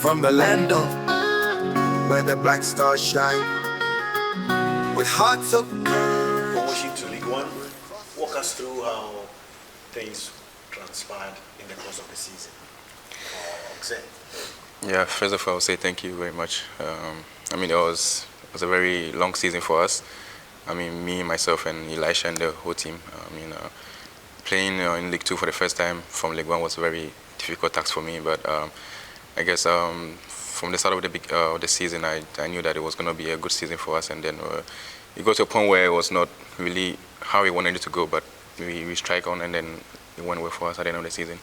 from the land of where the black stars shine, with hearts of Promotion to League One. Walk us through how things transpired in the course of the season for Oxen. Yeah, first of all, I'll say thank you very much. I mean, it was a very long season for us. I mean, me, myself, and Elisha and the whole team. I mean, playing in League Two for the first time from League One was a very difficult task for me. But I guess from the start of the season, I knew that it was going to be a good season for us. And then it got to a point where it was not really how we wanted it to go, but we strike on, and then it went well for us at the end of the season.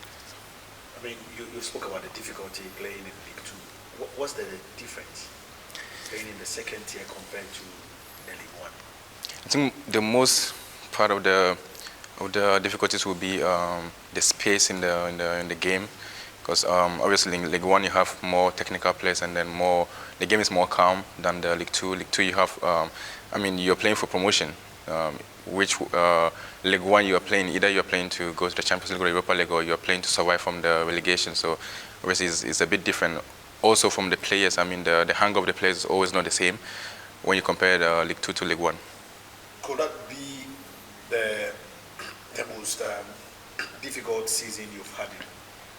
I mean, you spoke about the difficulty playing in League Two. What's the difference playing in the second tier compared to the League One? I think the most part of the difficulties will be the space in the game, because obviously in League One you have more technical players, and then the game is more calm than the League Two. League Two you have, I mean, you're playing for promotion, which League One you are playing, either you're playing to go to the Champions League or Europa League, or you're playing to survive from the relegation. So obviously it's a bit different. Also from the players, I mean, the hang of the players is always not the same when you compare the League Two to League One. Could that be the most difficult season you've had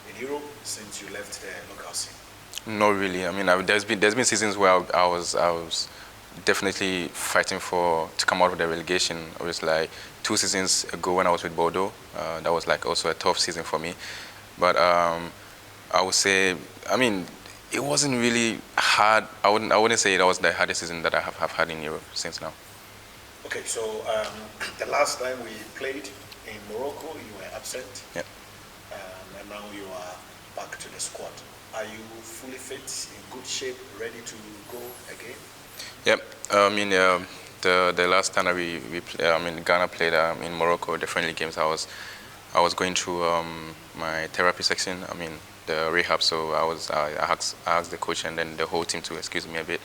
in Europe since you left the local scene? Not really. I mean, there's been seasons where I was definitely fighting to come out of the relegation. It was like 2 seasons ago when I was with Bordeaux. That was like also a tough season for me. But I would say, I mean, it wasn't really hard. I wouldn't say that was the hardest season that I have had in Europe since now. Okay, so the last time we played in Morocco, you were absent. Yeah. And now you are back to the squad. Are you fully fit, in good shape, ready to go again? Yep. I mean, the last time that Ghana played in Morocco, the friendly games, I was going through my therapy section. I mean, the rehab. So I asked the coach and then the whole team to excuse me a bit,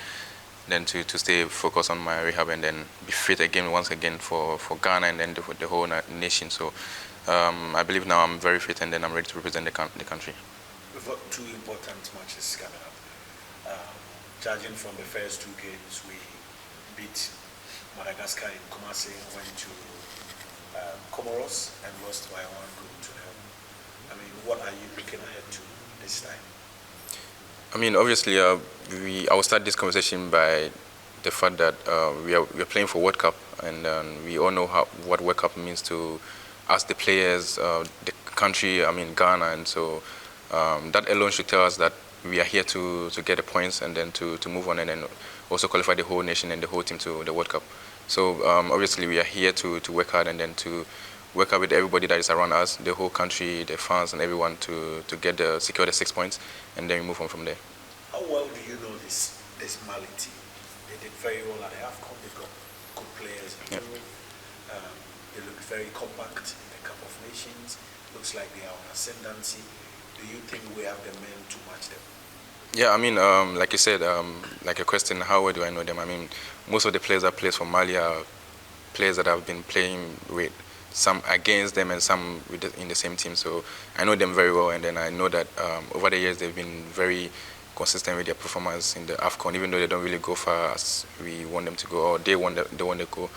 then to stay focused on my rehab and then be fit again once again for Ghana and then the whole nation. So I believe now I'm very fit and then I'm ready to represent the country. We've got 2 important matches coming up. Judging from the first 2 games, we beat Madagascar in Kumasi, went to Comoros and lost by 1 goal to them. I mean, what are you looking ahead to this time? I mean, obviously, I will start this conversation by the fact that we are playing for World Cup, and we all know what World Cup means to us, the players, the country. I mean, Ghana, and so that alone should tell us that we are here to get the points and then to move on and then also qualify the whole nation and the whole team to the World Cup. So obviously, we are here to work hard and then to work out with everybody that is around us, the whole country, the fans, and everyone to secure the 6 points, and then we move on from there. How well do you know this Mali team? They did very well at the AFCON. They've got good players in Europe. They look very compact in the Cup of Nations. Looks like they are on ascendancy. Do you think we have the men to match them? Yeah, I mean, like you said, like a question, how well do I know them? I mean, most of the players that play for Mali are players that I've been playing with, some against them and some in the same team. So I know them very well, and then I know that over the years they've been very consistent with their performance in the AFCON, even though they don't really go far as we want them to go, or they want to go.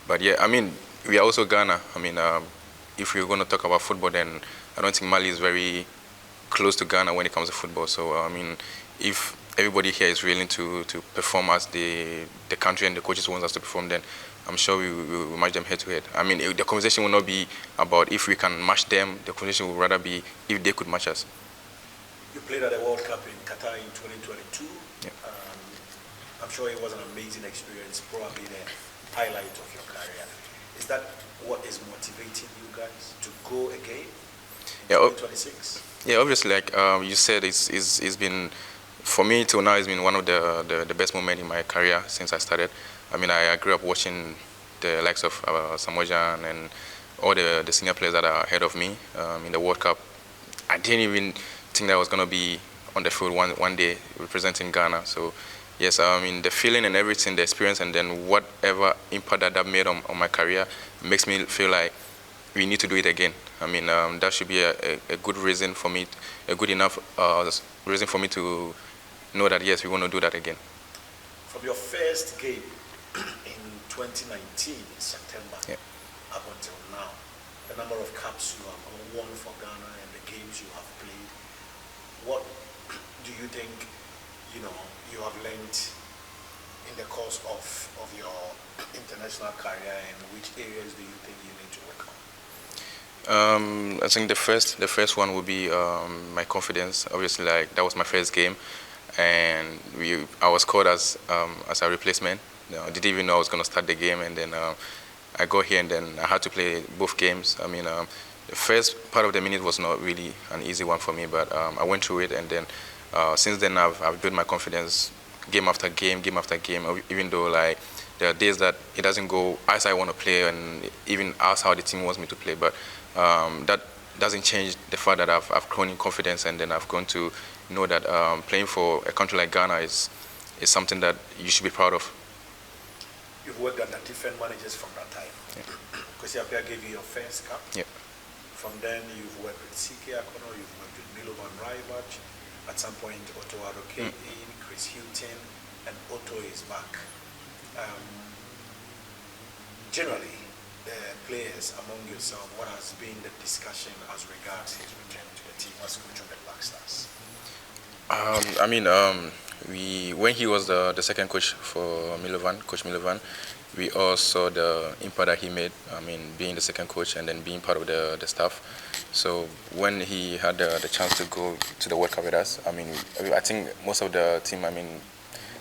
But yeah, I mean, we are also Ghana. I mean, if we're going to talk about football, then I don't think Mali is very close to Ghana when it comes to football. So I mean, if everybody here is willing to perform as the country and the coaches want us to perform, then I'm sure we will match them head to head. I mean, the conversation will not be about if we can match them. The conversation will rather be if they could match us. You played at the World Cup in Qatar in 2022. Yeah. I'm sure it was an amazing experience, probably the highlight of your career. Is that what is motivating you guys to go again in 2026? Yeah, obviously, like you said, it's been, for me till now, it's been one of the best moments in my career since I started. I mean, I grew up watching the likes of Samojan and all the senior players that are ahead of me in the World Cup. I didn't even think that I was going to be on the field one day representing Ghana. So, yes, I mean, the feeling and everything, the experience, and then whatever impact that made on my career makes me feel like we need to do it again. I mean, that should be a good reason for me, a good enough reason for me to know that yes, we want to do that again. From your first game in 2019 in September up until now, the number of caps you have won for Ghana and the games you have played, what do you think you have learned in the course of your international career, and which areas do you think you need to work on? I think the first one would be my confidence. Obviously, like that was my first game, and I was called as a replacement. I didn't even know I was going to start the game, and then I got here, and then I had to play both games. I mean, the first part of the minute was not really an easy one for me, but I went through it, and then since then I've built my confidence game after game, even though like there are days that it doesn't go as I want to play, and even as how the team wants me to play, but that doesn't change the fact that I've grown in confidence, and then I've gone to know that playing for a country like Ghana is something that you should be proud of. You've worked under different managers from that time. Kwesi Appiah gave you your first cap. Yeah. From then, you've worked with C.K. Akono, you've worked with Milovan Rajvac. At some point, Otto Addo came in, Chris Hilton, and Otto is back. Generally, the players among yourself, what has been the discussion as regards his return to the team as coach of the Black Stars? I mean, when he was the second coach for Coach Milovan, we all saw the impact that he made. I mean, being the second coach and then being part of the staff. So when he had the chance to go to the World Cup with us, I mean, I think most of the team, I mean,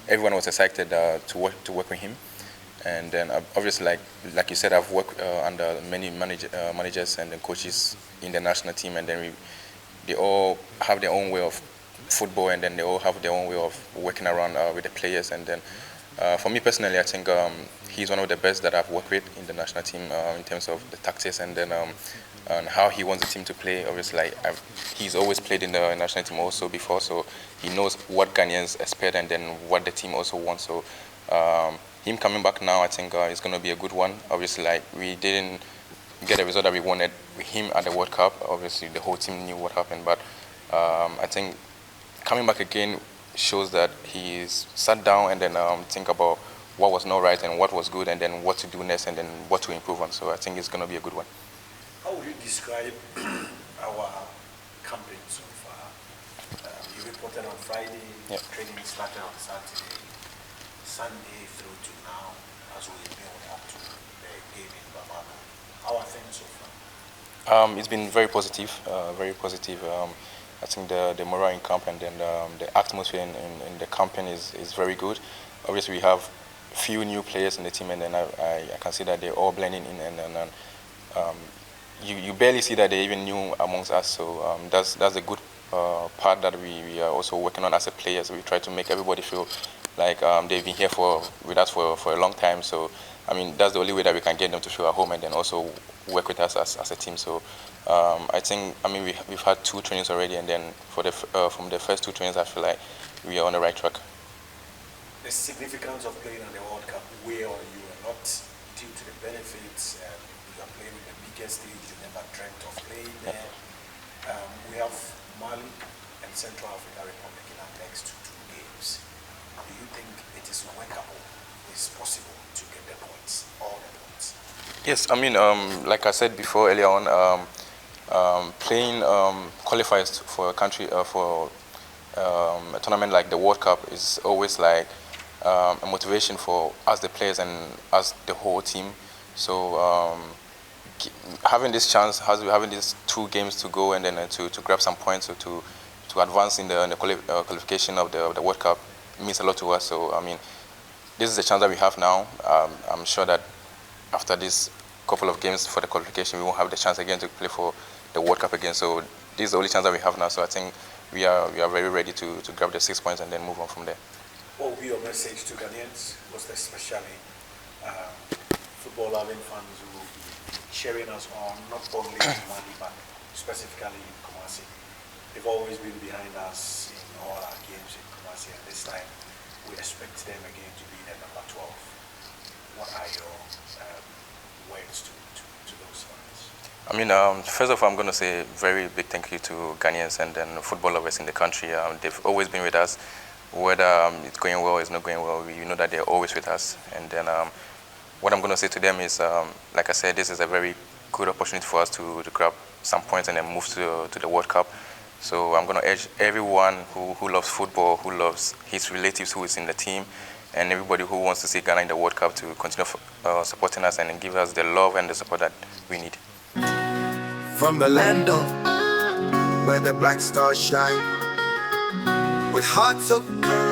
everyone was excited to work with him. And then obviously, like you said, I've worked under many managers and then coaches in the national team, and then they all have their own way of football, and then they all have their own way of working around with the players. And then for me personally, I think he's one of the best that I've worked with in the national team in terms of the tactics and then and how he wants the team to play. Obviously, he's always played in the national team also before, so he knows what Ghanaians expect and then what the team also wants. So him coming back now, I think is going to be a good one. Obviously, like we didn't get the result that we wanted with him at the World Cup. Obviously, the whole team knew what happened, but I think coming back again shows that he's sat down and then think about what was not right and what was good, and then what to do next and then what to improve on. So I think it's going to be a good one. How would you describe our campaign so far? You reported on Friday, training started on Saturday, Sunday through to now, as we build up to the game in Bamako. How are things so far? It's been very positive, very positive. I think the morale in camp and then the atmosphere in the campaign is very good. Obviously, we have few new players in the team, and then I can see that they're all blending in, and you barely see that they're even new amongst us. So that's a good part that we are also working on as a players. We try to make everybody feel like they've been here with us for a long time. So I mean, that's the only way that we can get them to feel at home and then also work with us as a team. So I think, I mean, we've had 2 trainings already, and then from the first 2 trainings, I feel like we are on the right track. The significance of playing in the World Cup weigh on you a lot due to the benefits. You are playing with the biggest stage you never dreamt of playing there. We have Mali and Central African Republic in our next 2 games. Do you think it is workable? It's possible to get the points, all the points? Yes, I mean, like I said before earlier on, playing qualifiers for a country for a tournament like the World Cup is always like a motivation for us, the players, and us, the whole team. So having this chance, having these 2 games to go and then to grab some points or to advance in the qualification of the World Cup means a lot to us. So I mean, this is the chance that we have now. I'm sure that after this couple of games for the qualification, we won't have the chance again to play for the World Cup again. So this is the only chance that we have now. So I think we are very ready to grab the 6 points and then move on from there. What will be your message to Ghanaians, most especially football-loving fans who will be cheering us on, not only in Mali, but specifically in Kumasi? They've always been behind us in all our games in Kumasi, and this time we expect them again to be the number 12. What are your words to those fans? I mean, first of all, I'm going to say a very big thank you to Ghanaians and then football lovers in the country. They've always been with us. whether it's going well or it's not going well, we know that they're always with us. And then what I'm going to say to them is, like I said, this is a very good opportunity for us to grab some points and then move to the World Cup. So I'm going to urge everyone who loves football, who loves his relatives who is in the team, and everybody who wants to see Ghana in the World Cup to continue supporting us and give us the love and the support that we need. From the land of where the black stars shine, with hearts of pearl